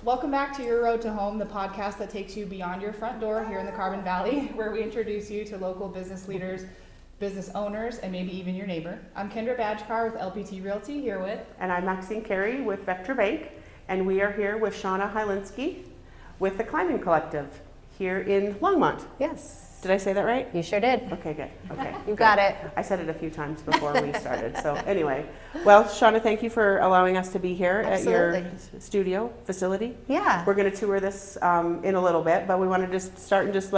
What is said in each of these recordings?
Welcome back to Your Road to Home, the podcast that takes you beyond your front door here in the Carbon Valley, where we introduce you to local business leaders, business owners, and maybe even your neighbor. I'm Kendra Badgekar with LPT Realty, here with... And I'm Maxine Carey with Vector Bank, and we are here with Shauna Hylenski with the Climbing Collective here in Longmont. Yes. Did I say that right? You sure did. Okay, good. Okay. You got it. I said it a few times before we started. So anyway, well, Shauna, thank you for allowing us to be here Absolutely. at your studio facility. Yeah. We're going to tour this in a little bit, but we want to just start and just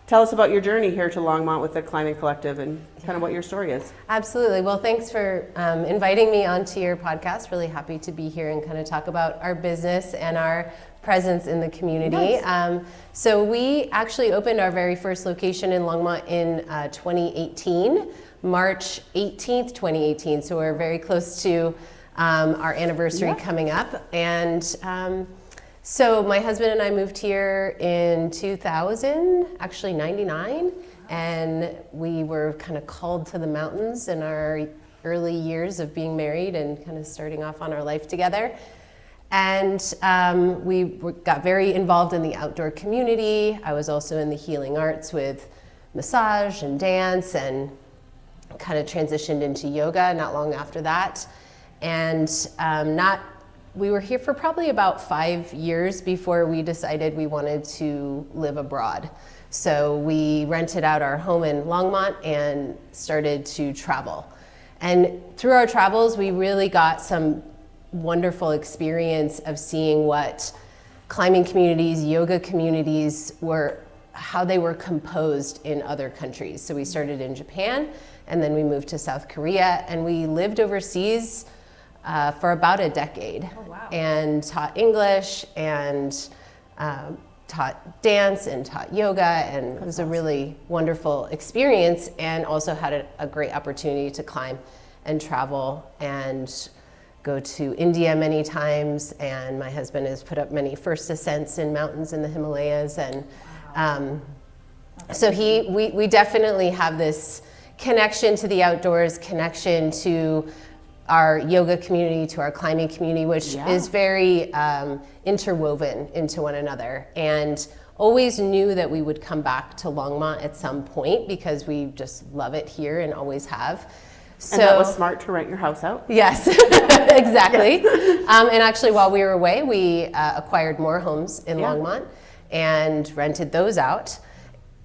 tell us about your journey here to Longmont with the Climbing Collective and kind of what your story is. Absolutely. Well, thanks for inviting me onto your podcast. Really happy to be here and kind of talk about our business and our presence in the community. Nice. So we actually opened our very first location in Longmont in 2018, March 18th, 2018. So we're very close to our anniversary coming up. And so my husband and I moved here in 2000, actually 99. And we were kind of called to the mountains in our early years of being married and kind of starting off on our life together. And we got very involved in the outdoor community. I was also in the healing arts with massage and dance, and kind of transitioned into yoga not long after that. And we were here for probably about 5 years before we decided we wanted to live abroad. So we rented out our home in Longmont and started to travel. And through our travels, we really got some wonderful experience of seeing what climbing communities, yoga communities how they were composed in other countries. So we started in Japan, and then we moved to South Korea, and we lived overseas for about a decade. Oh, wow. And taught English and taught dance and taught yoga, and it was a really wonderful experience, and also had a great opportunity to climb and travel and go to India many times, and my husband has put up many first ascents in mountains in the Himalayas, and so we definitely have this connection to the outdoors, connection to our yoga community, to our climbing community, which is very interwoven into one another, and always knew that we would come back to Longmont at some point because we just love it here and always have. So, And that was smart to rent your house out? Yes, exactly. And actually, while we were away, we acquired more homes in Longmont and rented those out.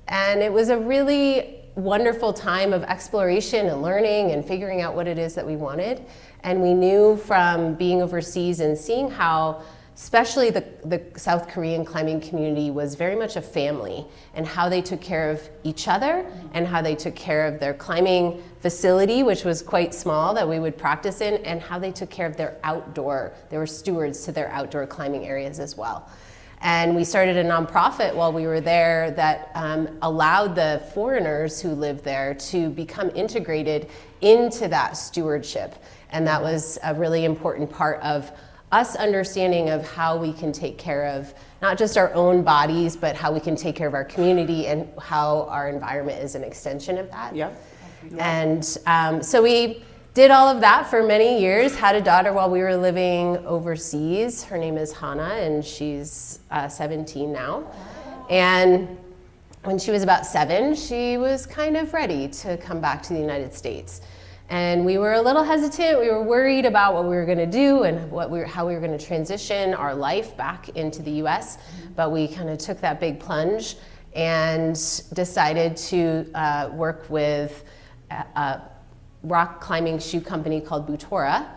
And it was a really wonderful time of exploration and learning and figuring out what it is that we wanted. And we knew from being overseas and seeing how especially the South Korean climbing community was very much a family, and how they took care of each other and how they took care of their climbing facility, which was quite small, that we would practice in, and how they took care of their outdoor. They were stewards to their outdoor climbing areas as well. And we started a nonprofit while we were there that allowed the foreigners who lived there to become integrated into that stewardship. And that was a really important part of us understanding of how we can take care of not just our own bodies, but how we can take care of our community and how our environment is an extension of that. And so we did all of that for many years, had a daughter while we were living overseas. Her name is Hannah, and she's 17 now. And when she was about 7, she was kind of ready to come back to the United States. And we were a little hesitant. We were worried about what we were going to do and how we were going to transition our life back into the U.S. But we kind of took that big plunge and decided to work with a rock climbing shoe company called Bootora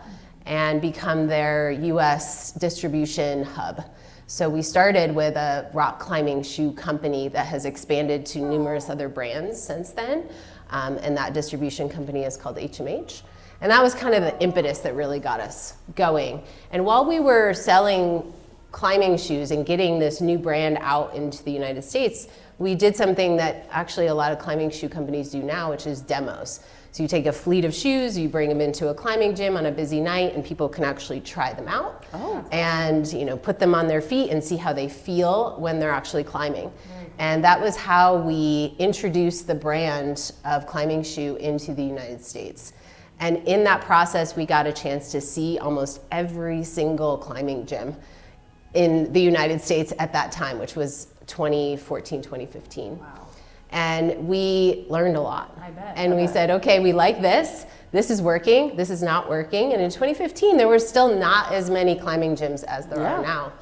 and become their U.S. distribution hub. So we started with a rock climbing shoe company that has expanded to numerous other brands since then. And that distribution company is called HMH. And that was kind of the impetus that really got us going. And while we were selling climbing shoes and getting this new brand out into the United States, we did something that actually a lot of climbing shoe companies do now, which is demos. So you take a fleet of shoes, you bring them into a climbing gym on a busy night, and people can actually try them out and put them on their feet and see how they feel when they're actually climbing. And that was how we introduced the brand of climbing shoe into the United States. And in that process, we got a chance to see almost every single climbing gym in the United States at that time, which was 2014, 2015. Wow. And we learned a lot. I bet. And we said, okay, we like this. This is working. This is not working. And in 2015, there were still not as many climbing gyms as there are now.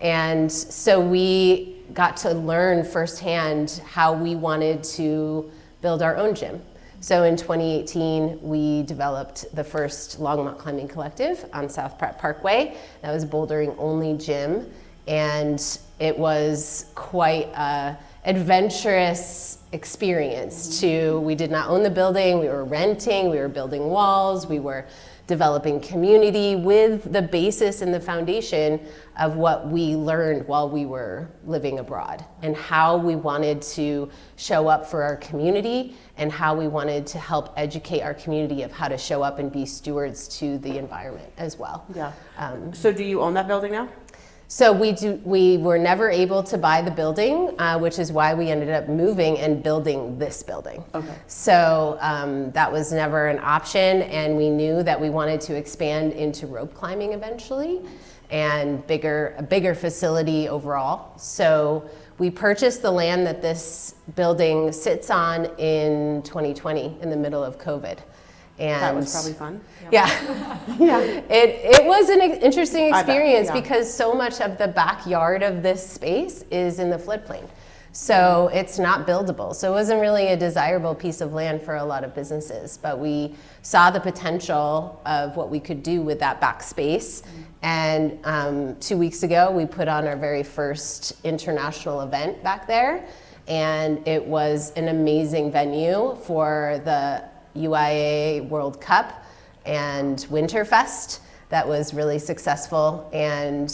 And so we got to learn firsthand how we wanted to build our own gym. So in 2018, we developed the first Longmont Climbing Collective on South Pratt Parkway. That was a bouldering only gym. And it was quite a adventurous experience we did not own the building, we were renting, we were building walls, we were developing community with the basis and the foundation of what we learned while we were living abroad, and how we wanted to show up for our community, and how we wanted to help educate our community of how to show up and be stewards to the environment as well. Yeah. So do you own that building now? So we were never able to buy the building, which is why we ended up moving and building this building. Okay. So that was never an option, and we knew that we wanted to expand into rope climbing eventually, and a bigger facility overall. So we purchased the land that this building sits on in 2020, in the middle of COVID. And that was probably fun. Yeah. It was an interesting experience because so much of the backyard of this space is in the floodplain. So it's not buildable. So it wasn't really a desirable piece of land for a lot of businesses, but we saw the potential of what we could do with that back space. And 2 weeks ago, we put on our very first international event back there. And it was an amazing venue for the UIA World Cup and Winterfest. That was really successful and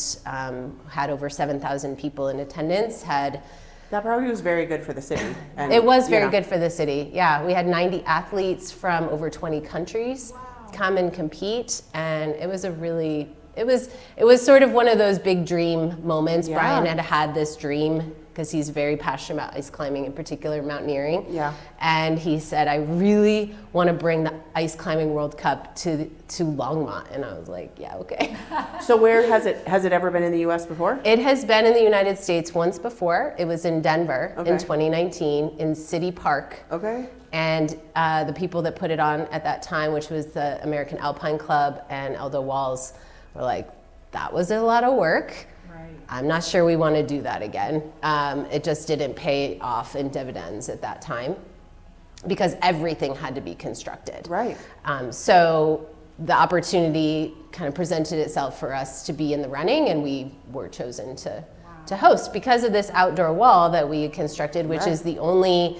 had over 7,000 people in attendance. That probably was very good for the city. And, it was very good for the city. Yeah, we had 90 athletes from over 20 countries come and compete, and it was it was sort of one of those big dream moments. Brian had this dream because he's very passionate about ice climbing, in particular mountaineering. Yeah. And he said, I really want to bring the Ice Climbing World Cup to Longmont. And I was like, yeah, okay. So where has it ever been in the US before? It has been in the United States once before. It was in Denver in 2019 in City Park. Okay. And the people that put it on at that time, which was the American Alpine Club and Eldo Walls, were like, that was a lot of work. I'm not sure we want to do that again. It just didn't pay off in dividends at that time because everything had to be constructed. Right. So the opportunity kind of presented itself for us to be in the running, and we were chosen to host because of this outdoor wall that we constructed, which is the only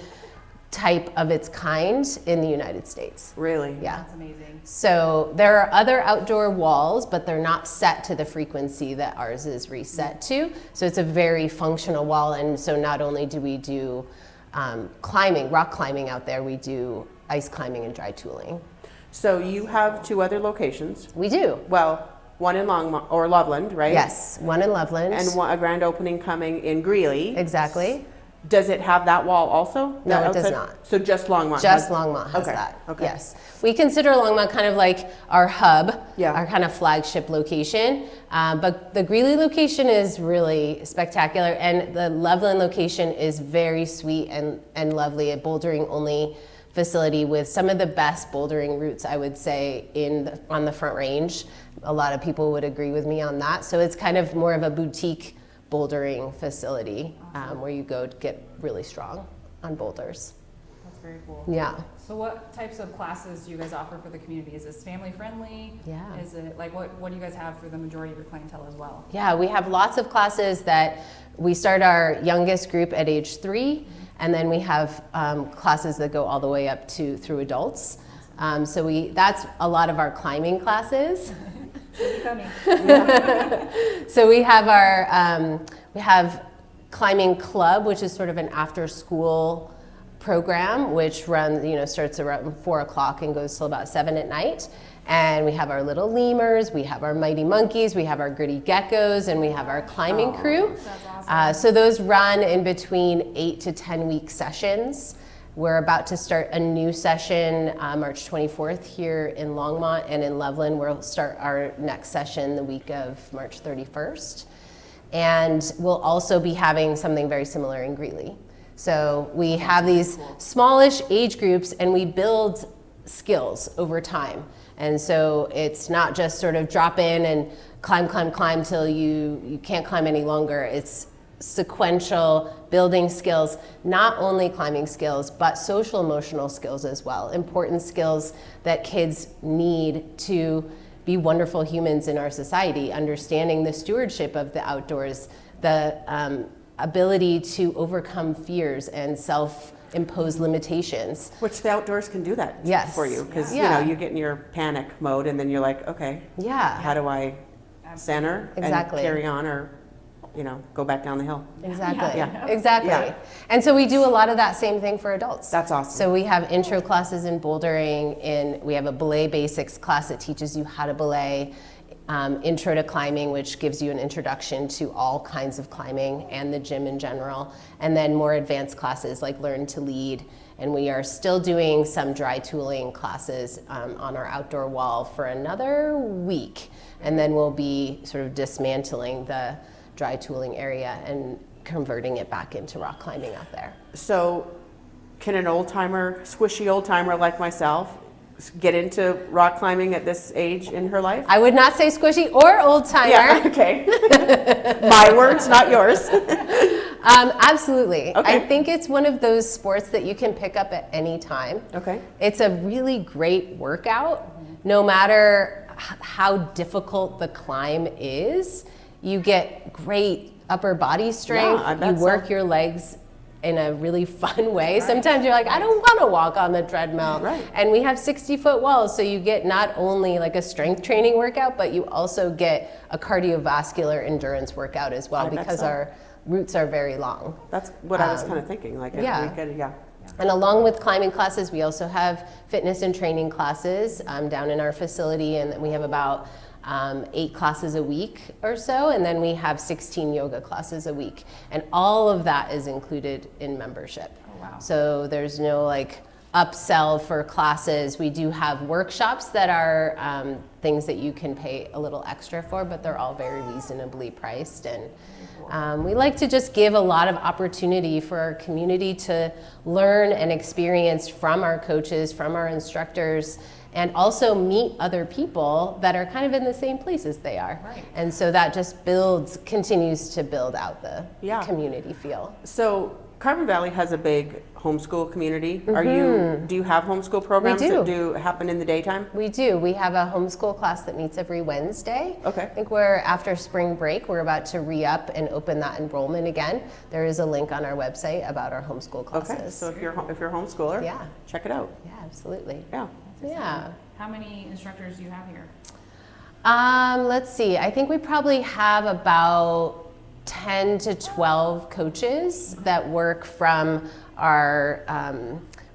type of its kind in the United States. Really? Yeah. That's amazing. So there are other outdoor walls, but they're not set to the frequency that ours is reset to. So it's a very functional wall. And so not only do we do climbing, rock climbing out there, we do ice climbing and dry tooling. So you have 2 other locations. We do. Well, one in Longmont, or Loveland, right? Yes, one in Loveland. And a grand opening coming in Greeley. Exactly. Does it have that wall also? No, it does not. So just Longmont? Just Longmont has that. Okay. Yes. We consider Longmont kind of like our hub, our kind of flagship location. But the Greeley location is really spectacular. And the Loveland location is very sweet and lovely, a bouldering only facility with some of the best bouldering routes, I would say, on the Front Range. A lot of people would agree with me on that. So it's kind of more of a boutique bouldering facility where you go to get really strong on boulders. That's very cool. Yeah. So what types of classes do you guys offer for the community? Is this family friendly? Yeah. Is it like what do you guys have for the majority of your clientele as well? Yeah, we have lots of classes that we start our youngest group at age 3, and then we have classes that go all the way up through adults. So that's a lot of our climbing classes. So we have climbing club, which is sort of an after school program, which starts around 4 o'clock and goes till about 7 at night. And we have our little lemurs, we have our mighty monkeys, we have our gritty geckos, and we have our climbing crew. That's awesome. So those run in between 8 to 10 week sessions. We're about to start a new session March 24th here in Longmont, and in Loveland we'll start our next session the week of March 31st. And we'll also be having something very similar in Greeley. So we have these smallish age groups, and we build skills over time. And so it's not just sort of drop in and climb till you can't climb any longer. It's sequential building skills, not only climbing skills, but social emotional skills as well. Important skills that kids need to be wonderful humans in our society, understanding the stewardship of the outdoors, the ability to overcome fears and self-imposed limitations. Which the outdoors can do that for you, because you get in your panic mode, and then you're like, okay, how do I center and carry on, or go back down the hill? Exactly. And so we do a lot of that same thing for adults. That's awesome. So we have intro classes in bouldering, and we have a belay basics class that teaches you how to belay, intro to climbing, which gives you an introduction to all kinds of climbing and the gym in general, and then more advanced classes like learn to lead. And we are still doing some dry tooling classes on our outdoor wall for another week, and then we'll be sort of dismantling the dry tooling area and converting it back into rock climbing out there. So can an squishy old timer like myself get into rock climbing at this age in her life? I would not say squishy or old timer. Yeah, okay. My words, not yours. Absolutely. Okay. I think it's one of those sports that you can pick up at any time. Okay. It's a really great workout, no matter how difficult the climb is. You get great upper body strength. Yeah, I bet you work so. your legs in a really fun way. Sometimes you're like, I don't want to walk on the treadmill. Right. And we have 60-foot walls, so you get not only like a strength training workout, but you also get a cardiovascular endurance workout as well, because our routes are very long. That's what I was kind of thinking. Like, we could, And along with climbing classes, we also have fitness and training classes down in our facility, and we have about 8 classes a week or so, and then we have 16 yoga classes a week, and all of that is included in membership. Oh, wow. So there's no like upsell for classes. We do have workshops that are things that you can pay a little extra for, but they're all very reasonably priced. And we like to just give a lot of opportunity for our community to learn and experience from our coaches, from our instructors, and also meet other people that are kind of in the same place as they are. Right. And so that just continues to build out the community feel. So Carbon Valley has a big homeschool community. Do you have homeschool programs that do happen in the daytime? We do. We have a homeschool class that meets every Wednesday. Okay. I think after spring break, we're about to re-up and open that enrollment again. There is a link on our website about our homeschool classes. Okay, so if you're a homeschooler, check it out. Yeah, absolutely. Yeah. How many instructors do you have here? Let's see. I think we probably have about 10 to 12 coaches that work from our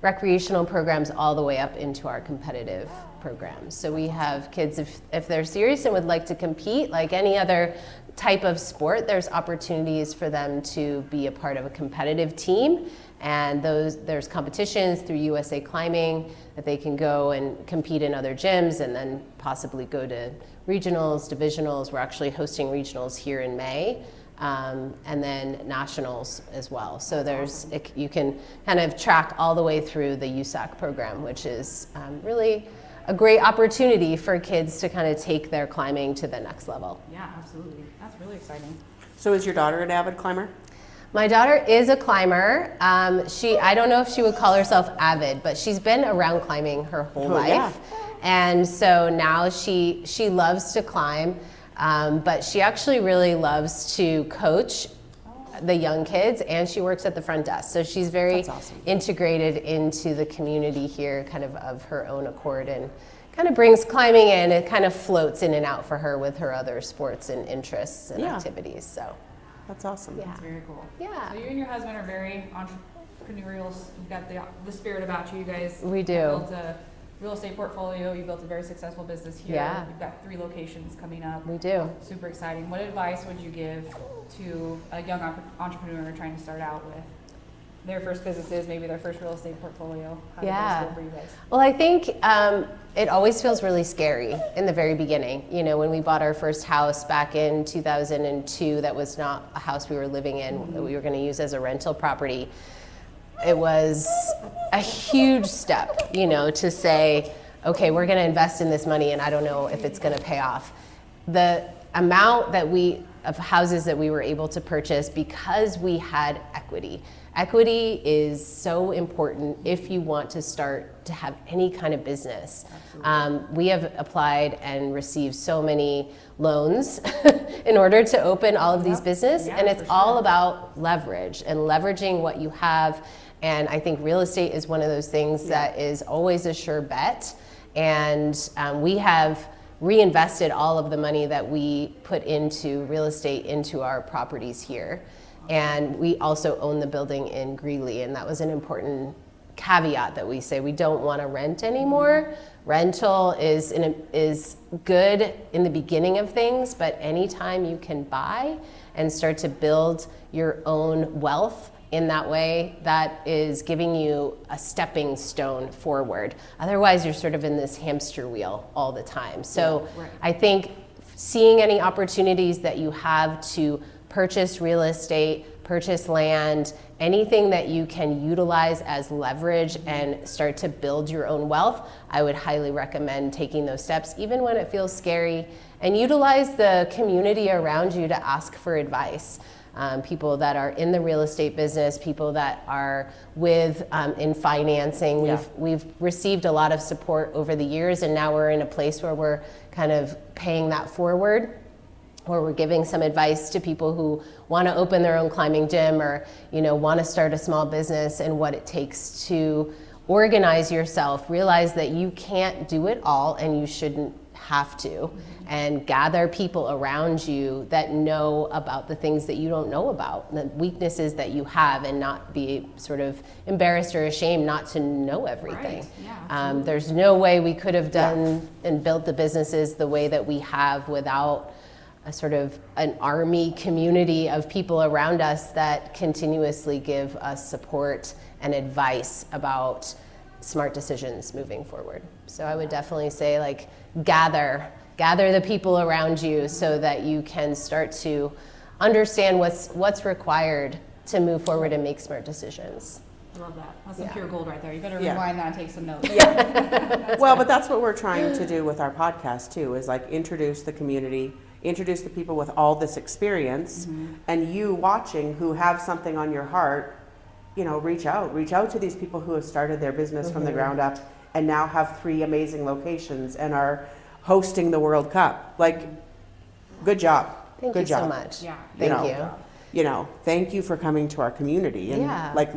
recreational programs all the way up into our competitive programs. So we have kids, if they're serious and would like to compete, like any other type of sport, there's opportunities for them to be a part of a competitive team. And there's competitions through USA Climbing that they can go and compete in other gyms, and then possibly go to regionals, divisionals. We're actually hosting regionals here in May, and then nationals as well. So you can kind of track all the way through the USAC program, which is really a great opportunity for kids to kind of take their climbing to the next level. Yeah, absolutely. That's really exciting. So is your daughter an avid climber? My daughter is a climber. I don't know if she would call herself avid, but she's been around climbing her whole life. Yeah. And so now she loves to climb, but she actually really loves to coach the young kids, and she works at the front desk. So she's very integrated into the community here, kind of her own accord, and kind of brings climbing in. It kind of floats in and out for her with her other sports and interests and activities. So. That's awesome. That's very cool. Yeah. So you and your husband are very entrepreneurial. You've got the spirit about you. You guys We do. built a real estate portfolio. You built a very successful business here. Yeah. You've got 3 locations coming up. We do. Super exciting. What advice would you give to a young entrepreneur trying to start out with their first businesses, maybe their first real estate portfolio? How did those go for you guys? Well, I think it always feels really scary in the very beginning. You know, when we bought our first house back in 2002, that was not a house we were living in, that we were going to use as a rental property. It was a huge step, you know, to say, okay, we're going to invest in this money and I don't know if it's going to pay off. The amount of houses that we were able to purchase because we had equity. Equity is so important if you want to start to have any kind of business. We have applied and received so many loans in order to open all of these businesses, and it's all about leverage and leveraging what you have. And I think real estate is one of those things that is always a sure bet. And we have reinvested all of the money that we put into real estate into our properties here. And we also own the building in Greeley, and that was an important caveat that we say we don't want to rent anymore. Rental is good in the beginning of things, but anytime you can buy and start to build your own wealth in that way, that is giving you a stepping stone forward. Otherwise, you're sort of in this hamster wheel all the time. So I think seeing any opportunities that you have to purchase real estate, purchase land, anything that you can utilize as leverage and start to build your own wealth, I would highly recommend taking those steps, even when it feels scary, and utilize the community around you to ask for advice. People that are in the real estate business, people that are in financing. We've received a lot of support over the years, and now we're in a place where we're kind of paying that forward, where we're giving some advice to people who want to open their own climbing gym or, you know, want to start a small business, and what it takes to organize yourself, realize that you can't do it all and you shouldn't have to, and gather people around you that know about the things that you don't know about, the weaknesses that you have, and not be sort of embarrassed or ashamed not to know everything. There's no way we could have done and built the businesses the way that we have without a sort of an army community of people around us that continuously give us support and advice about smart decisions moving forward. So I would definitely say, like, gather the people around you so that you can start to understand what's required to move forward and make smart decisions. I love that. That's some pure gold right there. You better rewind that and take some notes. Well, but that's what we're trying to do with our podcast too, is like introduce the community, introduce the people with all this experience, and you watching who have something on your heart, you know, reach out to these people who have started their business from the ground up and now have 3 amazing locations and are hosting the World Cup. Like, good job. Thank you so much. Yeah. Thank you. You know, thank you for coming to our community. And like,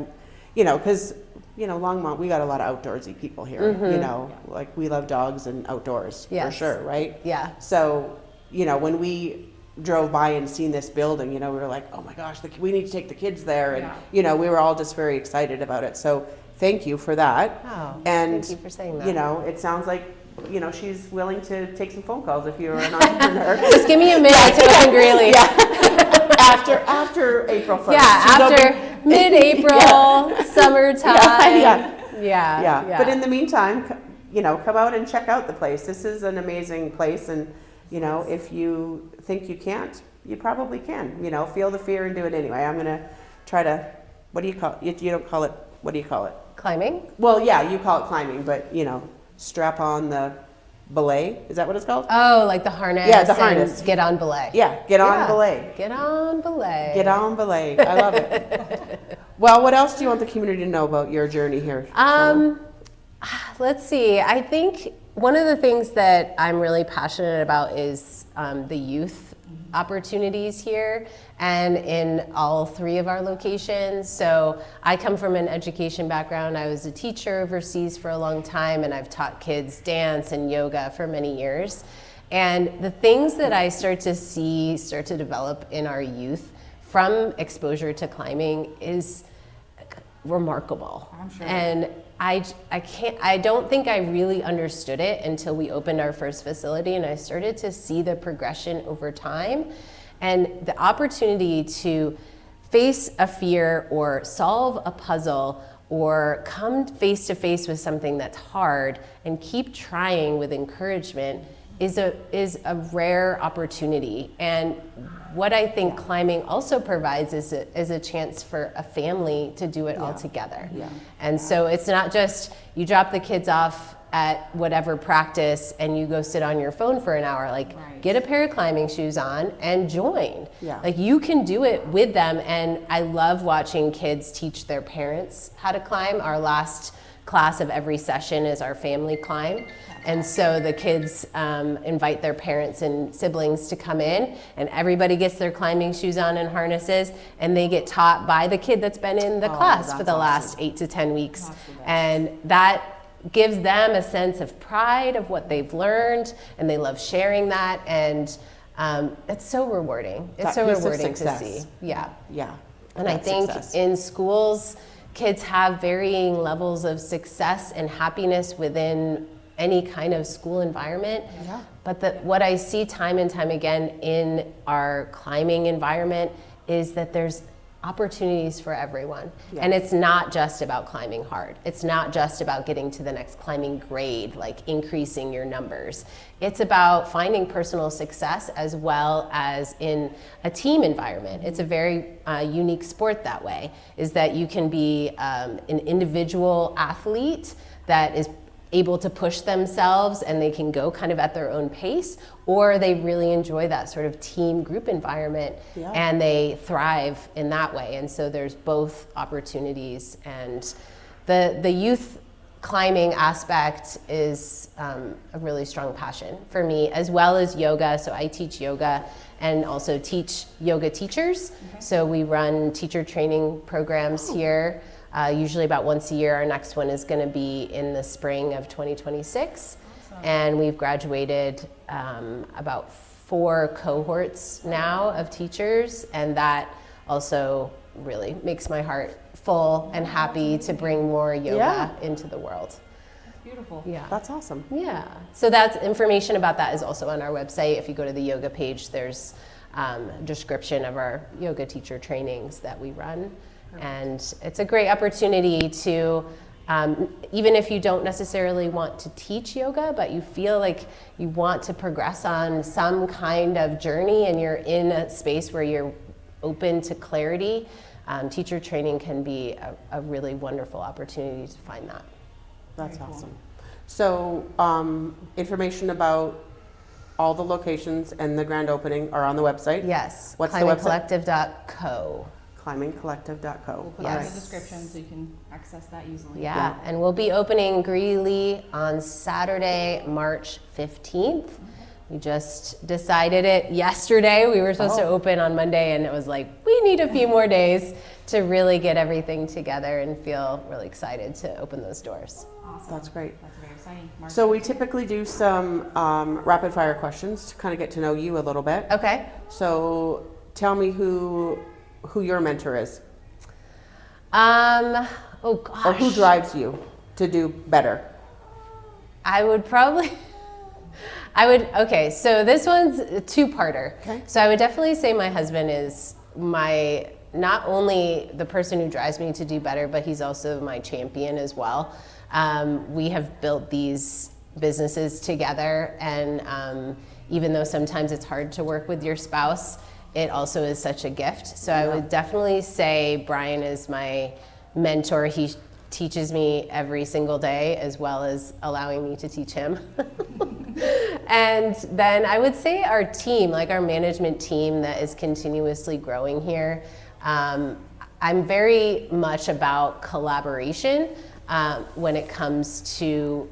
you know, because, you know, Longmont, we got a lot of outdoorsy people here, you know, like we love dogs and outdoors for sure, right? Yeah. So, you know, when we drove by and seen this building, you know, we were like, oh my gosh, we need to take the kids there. And, you know, we were all just very excited about it. So thank you for that. Oh, and, thank you for saying that. You know, it sounds like, you know, she's willing to take some phone calls if you're an entrepreneur. Just give me a minute to open Greeley. After April 1st. Yeah, after mid-April, summertime. Yeah. But in the meantime, you know, come out and check out the place. This is an amazing place, and you know, if you think you can't, you probably can. You know, feel the fear and do it anyway. I'm gonna try to. What do you call it? You don't call it. What do you call it? Climbing? Well, yeah, you call it climbing, but you know, strap on the belay. Is that what it's called? Oh, like the harness. Yeah, the harness. Get on belay. Yeah, get on belay. Get on belay. Get on belay. I love it. Well, what else do you want the community to know about your journey here? Let's see. I think one of the things that I'm really passionate about is the youth opportunities here and in all 3 of our locations. So I come from an education background. I was a teacher overseas for a long time, and I've taught kids dance and yoga for many years. And the things that I start to develop in our youth from exposure to climbing is remarkable. I'm sure. And I don't think I really understood it until we opened our first facility, and I started to see the progression over time and the opportunity to face a fear or solve a puzzle or come face to face with something that's hard and keep trying with encouragement is a rare opportunity. And what I think climbing also provides is a chance for a family to do it all together. Yeah. And so it's not just you drop the kids off at whatever practice and you go sit on your phone for an hour. Like, get a pair of climbing shoes on and join. Yeah. Like, you can do it with them. And I love watching kids teach their parents how to climb. Our last class of every session is our family climb. And so the kids invite their parents and siblings to come in, and everybody gets their climbing shoes on and harnesses, and they get taught by the kid that's been in the class for the last 8 to 10 weeks. And that gives them a sense of pride of what they've learned, and they love sharing that, and it's so rewarding. It's so rewarding to see. Yeah. Yeah. And I think in schools, kids have varying levels of success and happiness within any kind of school environment. Yeah. But what I see time and time again in our climbing environment is that there's opportunities for everyone. Yeah. And it's not just about climbing hard. It's not just about getting to the next climbing grade, like increasing your numbers. It's about finding personal success as well as in a team environment. It's a very unique sport that way, is that you can be an individual athlete that is able to push themselves and they can go kind of at their own pace, or they really enjoy that sort of team group environment and they thrive in that way. And so there's both opportunities, and the youth climbing aspect is a really strong passion for me, as well as yoga. So I teach yoga and also teach yoga teachers. So we run teacher training programs here. Usually about once a year. Our next one is going to be in the spring of 2026. Awesome. And we've graduated about 4 cohorts now of teachers, and that also really makes my heart full and happy to bring more yoga into the world. That's beautiful. Yeah. That's awesome. Yeah. So that's information about that is also on our website. If you go to the yoga page, there's a description of our yoga teacher trainings that we run. And it's a great opportunity to, even if you don't necessarily want to teach yoga, but you feel like you want to progress on some kind of journey and you're in a space where you're open to clarity, teacher training can be a really wonderful opportunity to find that. That's awesome. So information about all the locations and the grand opening are on the website? Yes. What's the website? climbingcollective.co. climbingcollective.co. We'll put that in the description so you can access that easily. Yeah, and we'll be opening Greeley on Saturday, March 15th. We just decided it yesterday. We were supposed to open on Monday, and it was like, we need a few more days to really get everything together and feel really excited to open those doors. Awesome. That's great. That's very exciting. March So we typically do some rapid fire questions to kind of get to know you a little bit. Okay. So tell me who your mentor is. Oh gosh. Or who drives you to do better. I would probably, okay, so this one's a two-parter. Okay. So I would definitely say my husband is not only the person who drives me to do better, but he's also my champion as well. We have built these businesses together, and even though sometimes it's hard to work with your spouse, it also is such a gift. So I would definitely say Brian is my mentor. He teaches me every single day, as well as allowing me to teach him. And then I would say our team, like our management team that is continuously growing here. I'm very much about collaboration when it comes to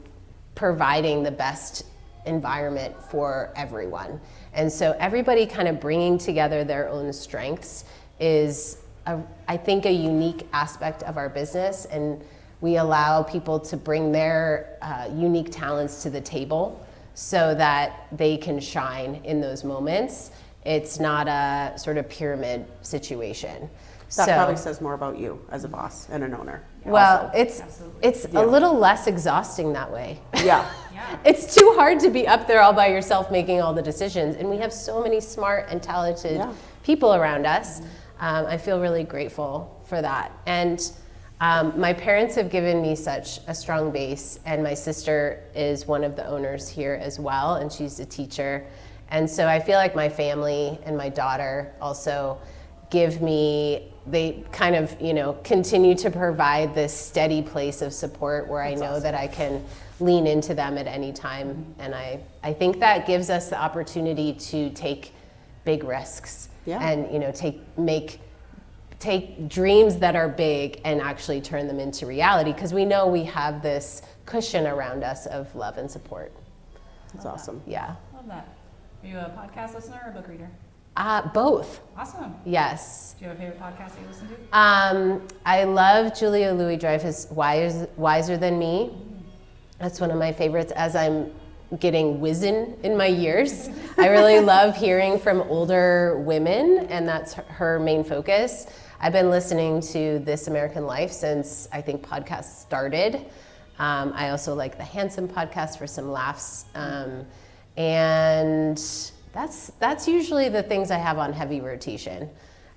providing the best environment for everyone. And so everybody kind of bringing together their own strengths is, I think, a unique aspect of our business. And we allow people to bring their unique talents to the table so that they can shine in those moments. It's not a sort of pyramid situation. That probably says more about you as a boss and an owner. Well, also. it's a little less exhausting that way. Yeah. It's too hard to be up there all by yourself making all the decisions, and we have so many smart and talented people around us. I feel really grateful for that. And my parents have given me such a strong base, and my sister is one of the owners here as well, and she's a teacher. And so I feel like my family and my daughter also give me, they kind of, continue to provide this steady place of support where I know that I can lean into them at any time. And I think that gives us the opportunity to take big risks and, take dreams that are big and actually turn them into reality, because we know we have this cushion around us of love and support. That's awesome. Yeah. Love that. Are you a podcast listener or a book reader? Both. Awesome. Yes. Do you have a favorite podcast that you listen to? I love Julia Louis-Dreyfus' Wiser Than Me. That's one of my favorites as I'm getting wizened in my years. I really love hearing from older women, and that's her main focus. I've been listening to This American Life since I think podcasts started. I also like the Handsome podcast for some laughs. And that's usually the things I have on heavy rotation.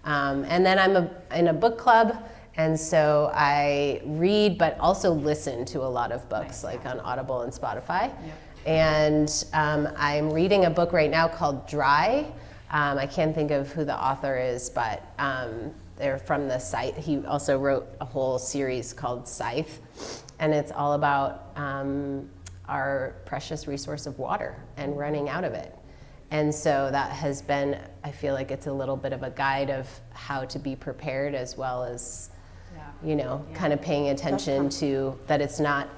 And then I'm in a book club, and so I read but also listen to a lot of books, like on Audible and Spotify. Yep. And I'm reading a book right now called Dry. I can't think of who the author is, but they're from the Scythe. He also wrote a whole series called Scythe, and it's all about our precious resource of water and running out of it. And so that has been, I feel like it's a little bit of a guide of how to be prepared, as well as, kind of paying attention to that it's not,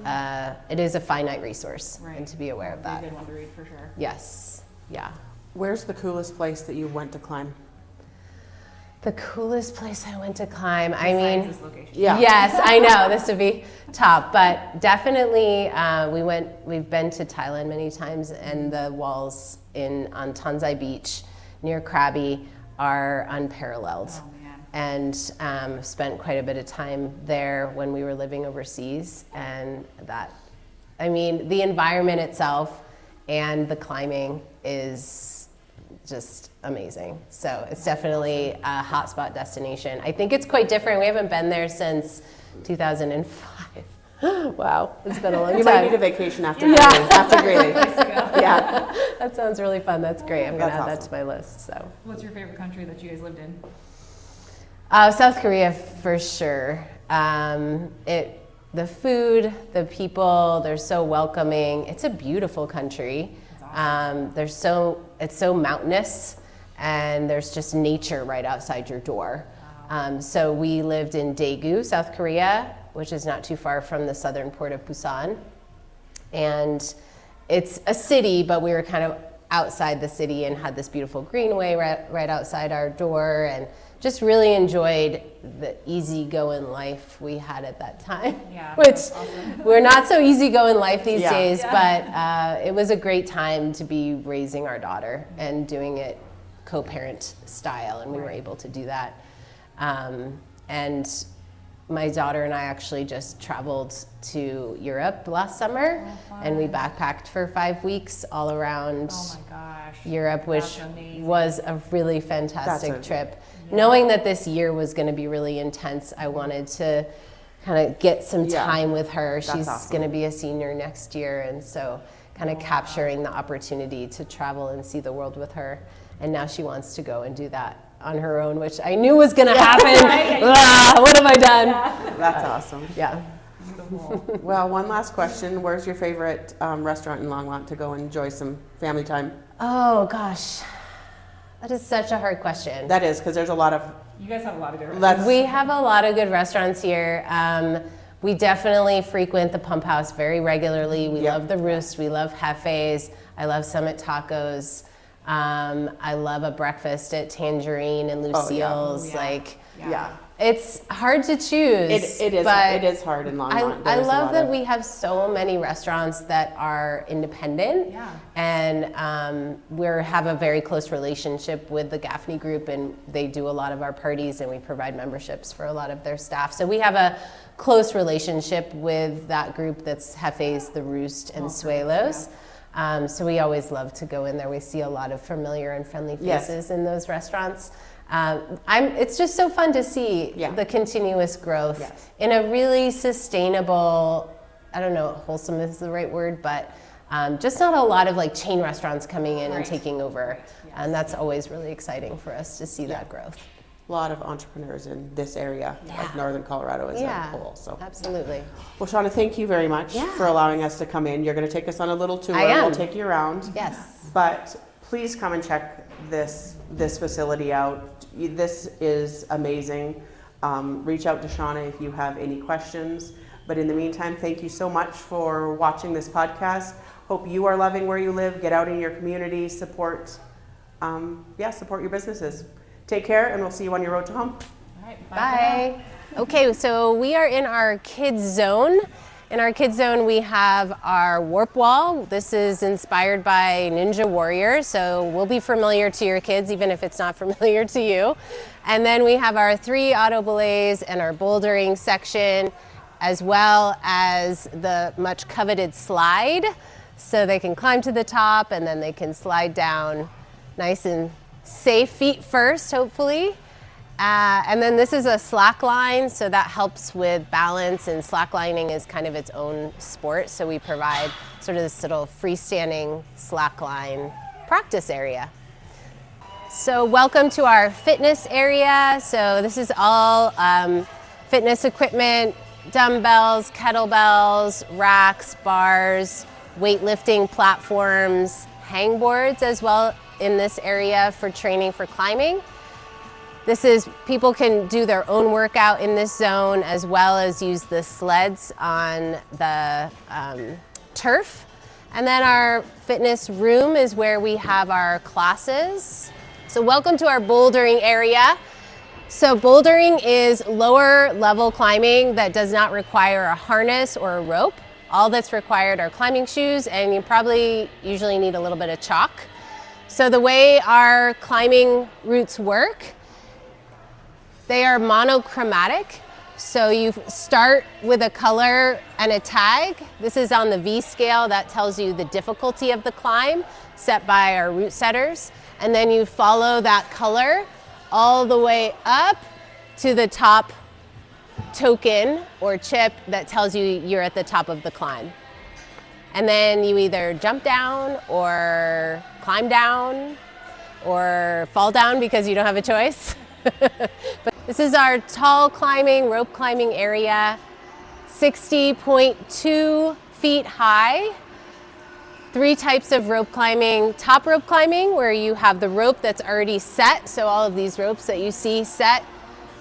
it is a finite resource, and to be aware of that. A good one to read for sure. Yes, yeah. Where's the coolest place that you went to climb? The coolest place I went to climb, This location. Yeah. Yes, I know, this would be top, but definitely we've been to Thailand many times, and the walls on Tansai Beach near Krabi are unparalleled. Oh, man. And spent quite a bit of time there when we were living overseas, and the environment itself and the climbing is just amazing. So it's definitely a hotspot destination. I think it's quite different. We haven't been there since 2005. Wow, it's been a long time. You might need a vacation after Greeley. After Greeley. Yeah. That sounds really fun. That's great. I'm going to add that awesome. to my list. So. What's your favorite country that you guys lived in? South Korea for sure. The food, the people, they're so welcoming. It's a beautiful country. Awesome. It's so mountainous, and there's just nature right outside your door. Wow. So we lived in Daegu, South Korea, which is not too far from the southern port of Busan. And it's a city, but we were kind of outside the city and had this beautiful greenway right outside our door, and just really enjoyed the easygoing life we had at that time. Yeah, which awesome. We're not so easygoing life these days, Yeah. but it was a great time to be raising our daughter and doing it co-parent style, and we were able to do that. And my daughter and I actually just traveled to Europe last summer, and we backpacked for 5 weeks all around Europe, which was a really fantastic trip. Knowing that this year was going to be really intense, I wanted to kind of get some time with her. She's going to be a senior next year, and so kind of capturing the opportunity to travel and see the world with her. And now she wants to go and do that on her own, which I knew was going to happen. What have I done? That's awesome. Yeah. Beautiful. Well, one last question. Where's your favorite restaurant in Longmont to go enjoy some family time? Oh, gosh. That is such a hard question. That is, because there's a lot of... You guys have a lot of good restaurants. We have a lot of good restaurants here. We definitely frequent the Pump House very regularly. We love the Roost. We love Hefe's. I love Summit Tacos. I love a breakfast at Tangerine and Lucille's. It's hard to choose. It is. But it is hard in Longmont. I love that we have so many restaurants that are independent. Yeah. And we have a very close relationship with the Gaffney Group, and they do a lot of our parties, and we provide memberships for a lot of their staff. So we have a close relationship with that group that's Hefe's, The Roost, and Suelos. So we always love to go in there. We see a lot of familiar and friendly faces in those restaurants. It's just so fun to see Yeah. the continuous growth Yes. in a really sustainable, I don't know if wholesome is the right word, but just not a lot of like chain restaurants coming in and taking over. And that's always really exciting for us to see that growth. A lot of entrepreneurs in this area, like Yeah. Northern Colorado as a Yeah, whole. So, absolutely. well, Shauna, thank you very much for allowing us to come in. You're going to take us on a little tour. I am. We'll take you around. Yes. But please come and check this facility out. This is amazing. Reach out to Shauna if you have any questions. But in the meantime, thank you so much for watching this podcast. Hope you are loving where you live. Get out in your community. Support your businesses. Take care, and we'll see you on your road to home. All right, Bye. Okay, so we are in our kids zone. In our kids zone, we have our warp wall. This is inspired by Ninja Warrior, so we'll be familiar to your kids, even if it's not familiar to you. And then we have our 3 auto belays and our bouldering section, as well as the much coveted slide, so they can climb to the top and then they can slide down nice and safe, feet first, hopefully. And then this is a slack line, so that helps with balance, and slacklining is kind of its own sport. So we provide sort of this little freestanding slackline practice area. So welcome to our fitness area. So this is all fitness equipment, dumbbells, kettlebells, racks, bars, weightlifting platforms, hangboards as well in this area for training for climbing. People can do their own workout in this zone, as well as use the sleds on the turf. And then our fitness room is where we have our classes. So welcome to our bouldering area. So bouldering is lower level climbing that does not require a harness or a rope. All that's required are climbing shoes, and you probably usually need a little bit of chalk. So the way our climbing routes work, they are monochromatic. So you start with a color and a tag. This is on the V scale. That tells you the difficulty of the climb set by our route setters. And then you follow that color all the way up to the top token or chip that tells you you're at the top of the climb. And then you either jump down or climb down or fall down because you don't have a choice. But this is our tall climbing, rope climbing area, 60.2 feet high. 3 types of rope climbing. Top rope climbing, where you have the rope that's already set, so all of these ropes that you see set,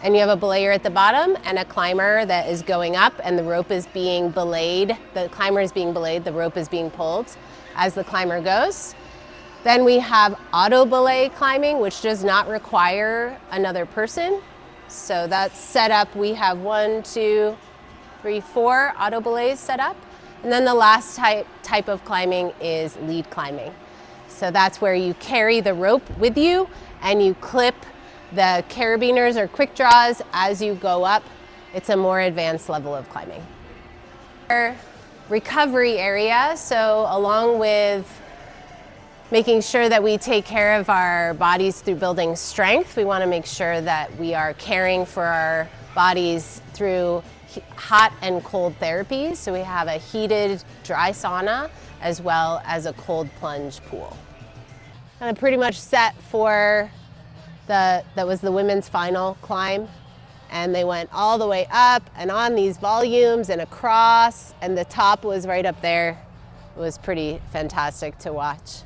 and you have a belayer at the bottom and a climber that is going up, and the rope is being belayed. The climber is being belayed, the rope is being pulled as the climber goes. Then we have auto belay climbing, which does not require another person. So that's set up. We have 1, 2, 3, 4 auto belays set up. And then the last type of climbing is lead climbing. So that's where you carry the rope with you and you clip the carabiners or quick draws as you go up. It's a more advanced level of climbing. Our recovery area, so along with making sure that we take care of our bodies through building strength, we want to make sure that we are caring for our bodies through hot and cold therapies. So we have a heated dry sauna as well as a cold plunge pool. And I'm pretty much set for that was the women's final climb, and they went all the way up and on these volumes and across, and the top was right up there. It was pretty fantastic to watch.